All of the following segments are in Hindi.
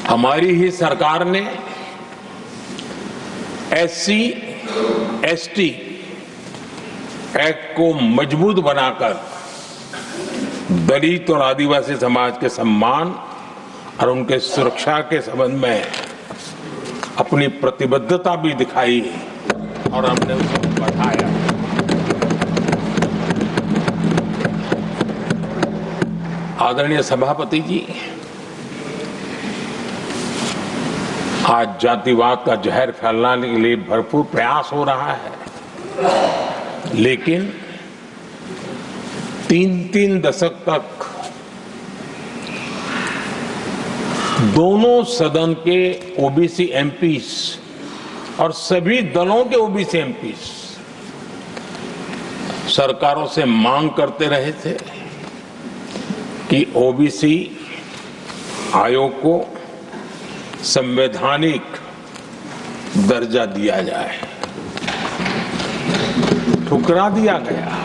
हमारी ही सरकार ने SC ST एक्ट को मजबूत बनाकर दलित और आदिवासी समाज के सम्मान और उनके सुरक्षा के संबंध में अपनी प्रतिबद्धता भी दिखाई और हमने उसको बढ़ाया। आदरणीय सभापति जी, आज जातिवाद का जहर फैलाने के लिए भरपूर प्रयास हो रहा है, लेकिन 3 दशक तक दोनों सदन के ओबीसी एमपीस और सभी दलों के ओबीसी एमपीस सरकारों से मांग करते रहे थे कि ओबीसी आयोग को संवैधानिक दर्जा दिया जाए। ठुकरा दिया गया,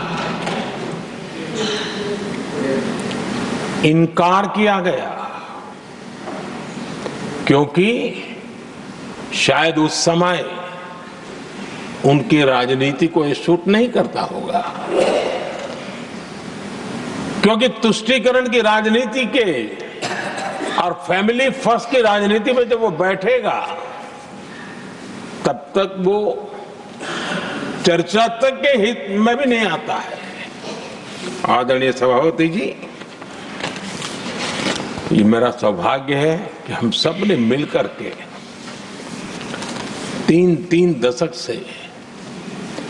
इनकार किया गया, क्योंकि शायद उस समय उनकी राजनीति को ये सूट नहीं करता होगा, क्योंकि तुष्टीकरण की राजनीति के और फैमिली फर्स्ट की राजनीति में जब वो बैठेगा तब तक वो चर्चा तक के हित में भी नहीं आता है। आदरणीय सभापति जी, ये मेरा सौभाग्य है कि हम सब ने मिलकर के 3 दशक से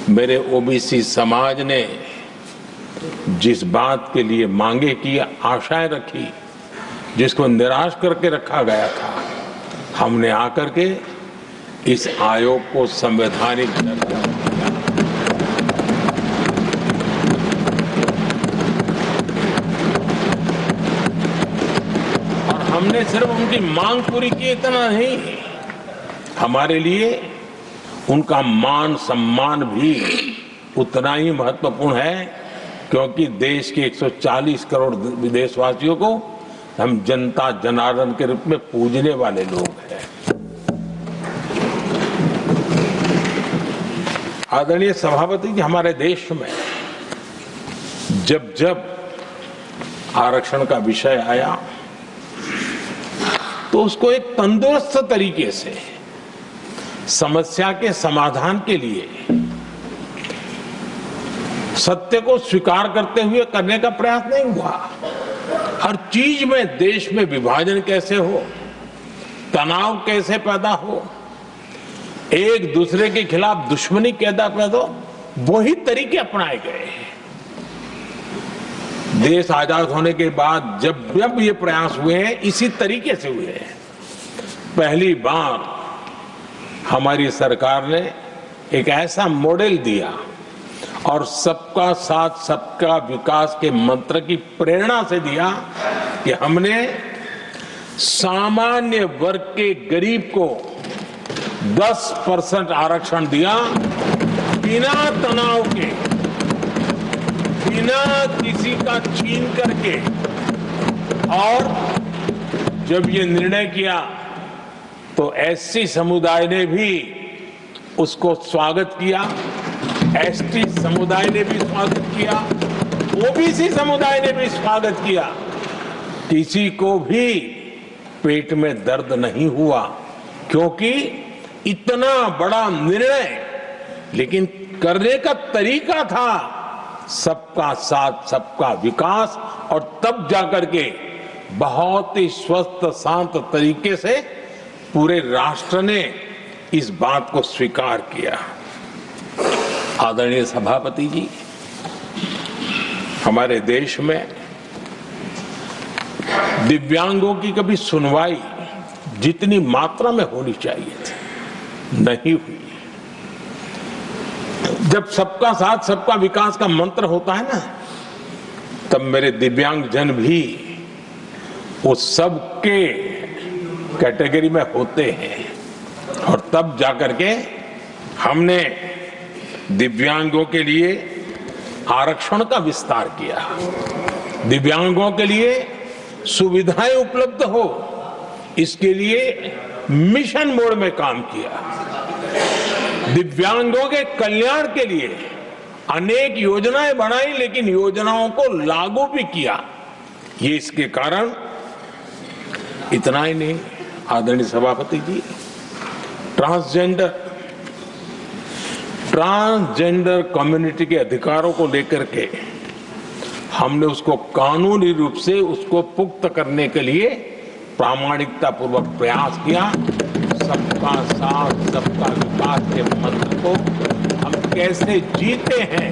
मेरे ओबीसी समाज ने जिस बात के लिए मांगे की, आशाएं रखी, जिसको निराश करके रखा गया था, हमने आकर के इस आयोग को संवैधानिक दर्जा दिया। और हमने सिर्फ उनकी मांग पूरी की इतना नहीं, हमारे लिए उनका मान सम्मान भी उतना ही महत्वपूर्ण है, क्योंकि देश के 140 करोड़ देशवासियों को हम जनता जनार्दन के रूप में पूजने वाले लोग हैं। आदरणीय सभापति जी, हमारे देश में जब जब आरक्षण का विषय आया तो उसको एक तंदुरुस्त तरीके से समस्या के समाधान के लिए सत्य को स्वीकार करते हुए करने का प्रयास नहीं हुआ। हर चीज में देश में विभाजन कैसे हो, तनाव कैसे पैदा हो, एक दूसरे के खिलाफ दुश्मनी कैसे पैदा हो, वही तरीके अपनाए गए। देश आजाद होने के बाद जब ये प्रयास हुए हैं, इसी तरीके से हुए हैं। पहली बार हमारी सरकार ने एक ऐसा मॉडल दिया और सबका साथ सबका विकास के मंत्र की प्रेरणा से दिया कि हमने सामान्य वर्ग के गरीब को 10% आरक्षण दिया, बिना तनाव के, बिना किसी का छीन करके। और जब ये निर्णय किया तो एससी समुदाय ने भी उसको स्वागत किया, एसटी समुदाय ने भी स्वागत किया, ओबीसी समुदाय ने भी स्वागत किया। किसी को भी पेट में दर्द नहीं हुआ, क्योंकि इतना बड़ा निर्णय, लेकिन करने का तरीका था सबका साथ सबका विकास। और तब जाकर के बहुत ही स्वस्थ शांत तरीके से पूरे राष्ट्र ने इस बात को स्वीकार किया। आदरणीय सभापति जी, हमारे देश में दिव्यांगों की कभी सुनवाई जितनी मात्रा में होनी चाहिए थी नहीं हुई। जब सबका साथ सबका विकास का मंत्र होता है ना, तब मेरे दिव्यांग जन भी उस सबके कैटेगरी में होते हैं। और तब जाकर के हमने दिव्यांगों के लिए आरक्षण का विस्तार किया, दिव्यांगों के लिए सुविधाएं उपलब्ध हो, इसके लिए मिशन मोड में काम किया। दिव्यांगों के कल्याण के लिए अनेक योजनाएं बनाई, लेकिन योजनाओं को लागू भी किया। ये इसके कारण इतना ही नहीं, आदरणीय सभापति जी, ट्रांसजेंडर कम्युनिटी के अधिकारों को लेकर के हमने उसको कानूनी रूप से उसको पुख्त करने के लिए प्रामाणिकता पूर्वक प्रयास किया। सबका साथ सबका विकास के मंत्र को हम कैसे जीते हैं,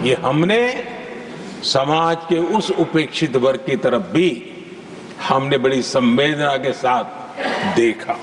ये हमने समाज के उस उपेक्षित वर्ग की तरफ भी हमने बड़ी संवेदना के साथ देखा।